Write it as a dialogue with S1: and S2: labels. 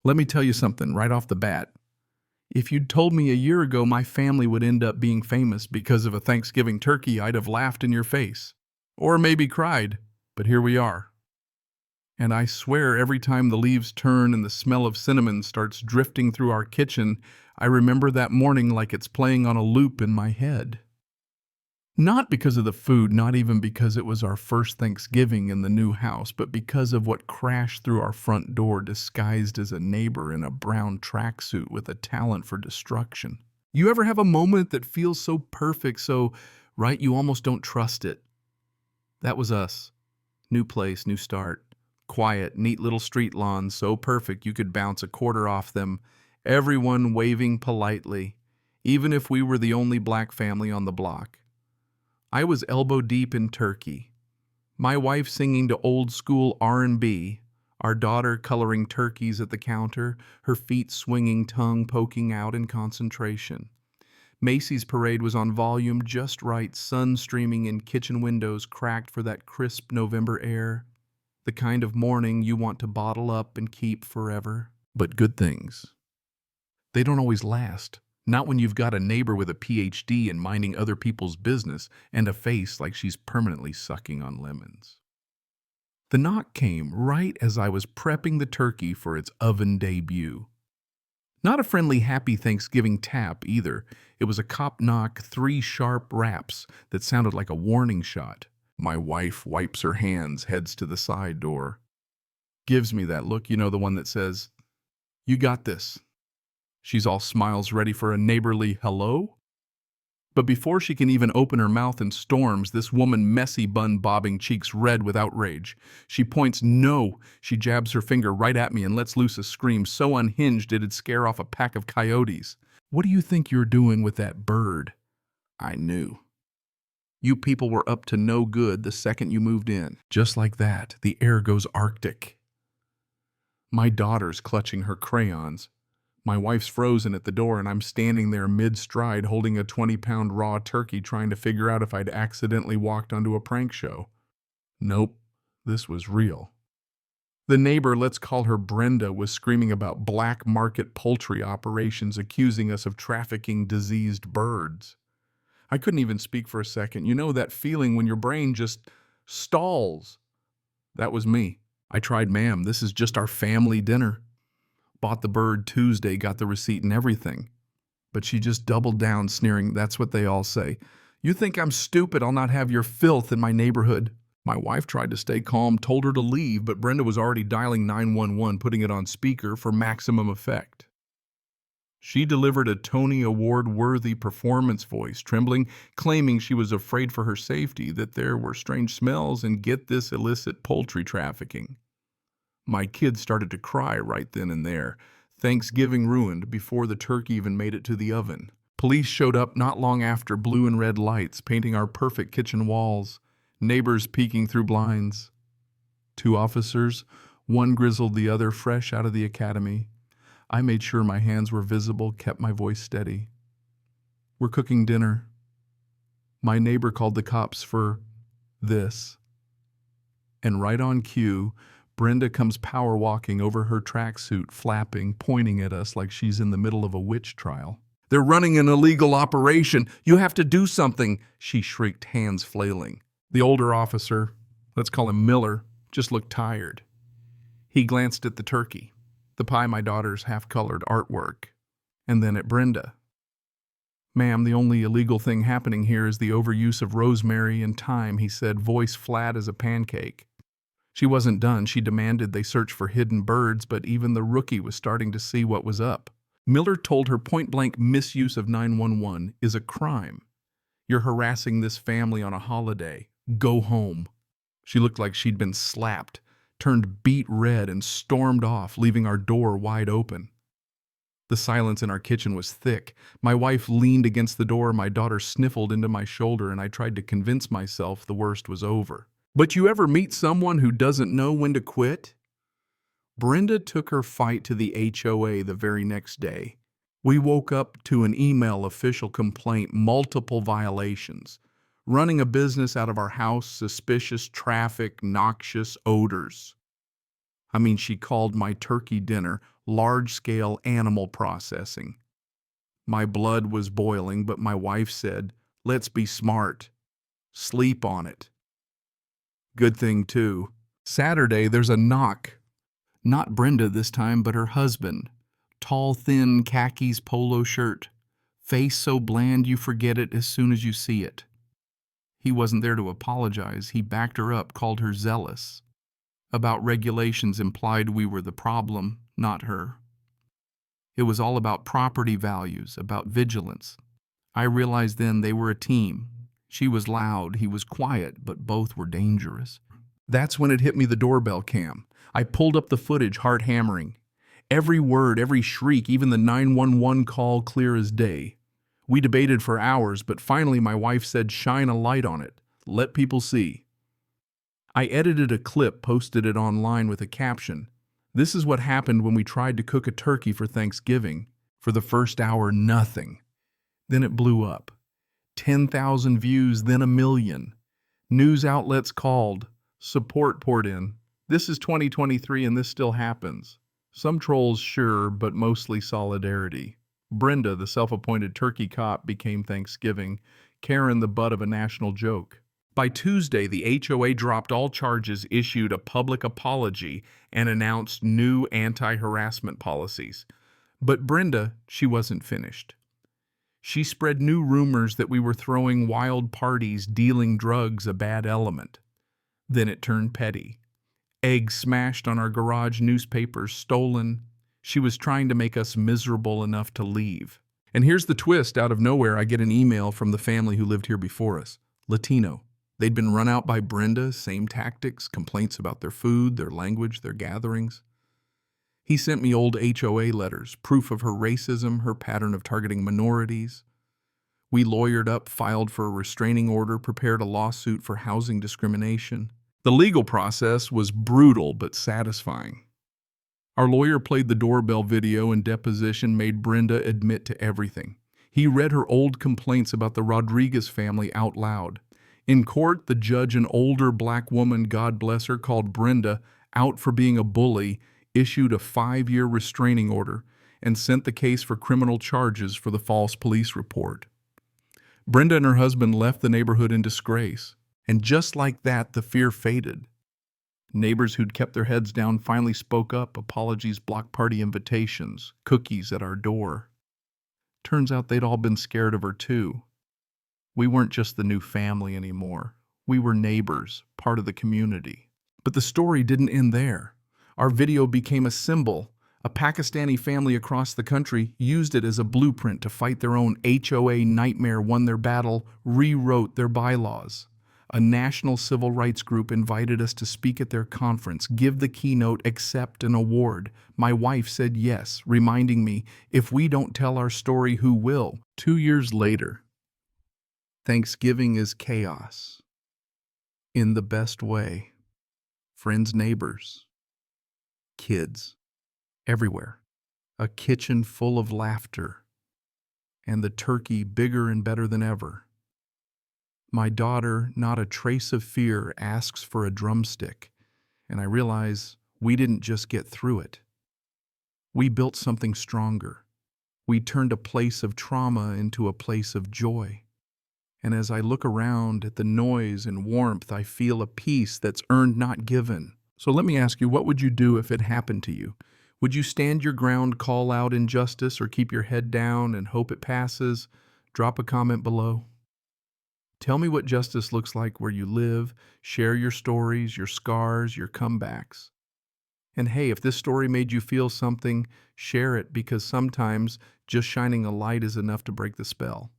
S1: Let me tell you something right off the bat. If you'd told me a year ago my family would end up being famous because of a Thanksgiving turkey, I'd have laughed in your face. Or maybe cried. But here we are. And I swear every time the leaves turn and the smell of cinnamon starts drifting through our kitchen, I remember that morning like it's playing on a loop in my head. Not because of the food, not even because it was our first Thanksgiving in the new house, but because of what crashed through our front door disguised as a neighbor in a brown tracksuit with a talent for destruction. You ever have a moment that feels so perfect, so right you almost don't trust it? That was us. New place, new start. Quiet, neat little street lawns, so perfect you could bounce a quarter off them. Everyone waving politely, even if we were the only black family on the block. I was elbow deep in turkey. My wife singing to old school R&B, our daughter coloring turkeys at the counter, her feet swinging, tongue poking out in concentration. Macy's parade was on volume just right, sun streaming in kitchen windows cracked for that crisp November air. The kind of morning you want to bottle up and keep forever. But good things, they don't always last. Not when you've got a neighbor with a PhD in minding other people's business and a face like she's permanently sucking on lemons. The knock came right as I was prepping the turkey for its oven debut. Not a friendly happy Thanksgiving tap either. It was a cop knock, 3 sharp raps that sounded like a warning shot. My wife wipes her hands, heads to the side door. Gives me that look, the one that says, "You got this." She's all smiles, ready for a neighborly hello. But before she can even open her mouth and storms, this woman messy bun bobbing, cheeks red with outrage. She points no. She jabs her finger right at me and lets loose a scream so unhinged it'd scare off a pack of coyotes. "What do you think you're doing with that bird?" I knew. You people were up to no good the second you moved in. Just like that, the air goes arctic. My daughter's clutching her crayons. My wife's frozen at the door, and I'm standing there mid-stride holding a 20-pound raw turkey trying to figure out if I'd accidentally walked onto a prank show. Nope, this was real. The neighbor, let's call her Brenda, was screaming about black market poultry operations, accusing us of trafficking diseased birds. I couldn't even speak for a second. You know that feeling when your brain just stalls? That was me. I tried, "Ma'am, this is just our family dinner. Bought the bird Tuesday, got the receipt and everything." But she just doubled down, sneering, "That's what they all say. You think I'm stupid? I'll not have your filth in my neighborhood." My wife tried to stay calm, told her to leave, but Brenda was already dialing 911, putting it on speaker for maximum effect. She delivered a Tony Award-worthy performance voice, trembling, claiming she was afraid for her safety, that there were strange smells and get this illicit poultry trafficking. My kids started to cry right then and there. Thanksgiving ruined before the turkey even made it to the oven. Police showed up not long after, blue and red lights painting our perfect kitchen walls, neighbors peeking through blinds. 2 officers, one grizzled, the other fresh out of the academy. I made sure my hands were visible, kept my voice steady. "We're cooking dinner. My neighbor called the cops for this." And right on cue, Brenda comes power walking over her tracksuit, flapping, pointing at us like she's in the middle of a witch trial. "They're running an illegal operation. You have to do something," she shrieked, hands flailing. The older officer, let's call him Miller, just looked tired. He glanced at the turkey, the pie my daughter's half-colored artwork, and then at Brenda. "Ma'am, the only illegal thing happening here is the overuse of rosemary and thyme," he said, voice flat as a pancake. She wasn't done. She demanded they search for hidden birds, but even the rookie was starting to see what was up. Miller told her point-blank misuse of 911 is a crime. "You're harassing this family on a holiday. Go home." She looked like she'd been slapped, turned beet red, and stormed off, leaving our door wide open. The silence in our kitchen was thick. My wife leaned against the door, my daughter sniffled into my shoulder, and I tried to convince myself the worst was over. But you ever meet someone who doesn't know when to quit? Brenda took her fight to the HOA the very next day. We woke up to an email official complaint, multiple violations. Running a business out of our house, suspicious traffic, noxious odors. I mean, she called my turkey dinner large-scale animal processing. My blood was boiling, but my wife said, "Let's be smart. Sleep on it." Good thing, too. Saturday, there's a knock. Not Brenda this time, but her husband. Tall, thin, khakis polo shirt. Face so bland you forget it as soon as you see it. He wasn't there to apologize. He backed her up, called her zealous. About regulations implied we were the problem, not her. It was all about property values, about vigilance. I realized then they were a team. She was loud, he was quiet, but both were dangerous. That's when it hit me, the doorbell cam. I pulled up the footage, heart hammering. Every word, every shriek, even the 911 call clear as day. We debated for hours, but finally my wife said, "Shine a light on it. Let people see." I edited a clip, posted it online with a caption. "This is what happened when we tried to cook a turkey for Thanksgiving. For the first hour, nothing. Then it blew up. 10,000 views, then 1,000,000. News outlets called. Support poured in. This is 2023 and this still happens. Some trolls, sure, but mostly solidarity. Brenda, the self-appointed turkey cop, became Thanksgiving. Karen, the butt of a national joke. By Tuesday, the HOA dropped all charges, issued a public apology, and announced new anti-harassment policies. But Brenda, she wasn't finished. She spread new rumors that we were throwing wild parties, dealing drugs, a bad element. Then it turned petty. Eggs smashed on our garage, newspapers stolen. She was trying to make us miserable enough to leave. And here's the twist. Out of nowhere, I get an email from the family who lived here before us. Latino. They'd been run out by Brenda, same tactics, complaints about their food, their language, their gatherings. He sent me old HOA letters, proof of her racism, her pattern of targeting minorities. We lawyered up, filed for a restraining order, prepared a lawsuit for housing discrimination. The legal process was brutal but satisfying. Our lawyer played the doorbell video and deposition, made Brenda admit to everything. He read her old complaints about the Rodriguez family out loud. In court, the judge, an older black woman, God bless her, called Brenda out for being a bully, issued a 5-year restraining order, and sent the case for criminal charges for the false police report. Brenda and her husband left the neighborhood in disgrace. And just like that, the fear faded. Neighbors who'd kept their heads down finally spoke up, apologies, block party invitations, cookies at our door. Turns out they'd all been scared of her too. We weren't just the new family anymore. We were neighbors, part of the community. But the story didn't end there. Our video became a symbol. A Pakistani family across the country used it as a blueprint to fight their own HOA nightmare, won their battle, rewrote their bylaws. A national civil rights group invited us to speak at their conference, give the keynote, accept an award. My wife said yes, reminding me, if we don't tell our story, who will? 2 years later, Thanksgiving is chaos. In the best way. Friends, neighbors, kids, everywhere. A kitchen full of laughter. And the turkey bigger and better than ever. My daughter, not a trace of fear, asks for a drumstick, and I realize we didn't just get through it. We built something stronger. We turned a place of trauma into a place of joy. And as I look around at the noise and warmth, I feel a peace that's earned, not given. So let me ask you, what would you do if it happened to you? Would you stand your ground, call out injustice, or keep your head down and hope it passes? Drop a comment below. Tell me what justice looks like where you live. Share your stories, your scars, your comebacks. And hey, if this story made you feel something, share it, because sometimes just shining a light is enough to break the spell.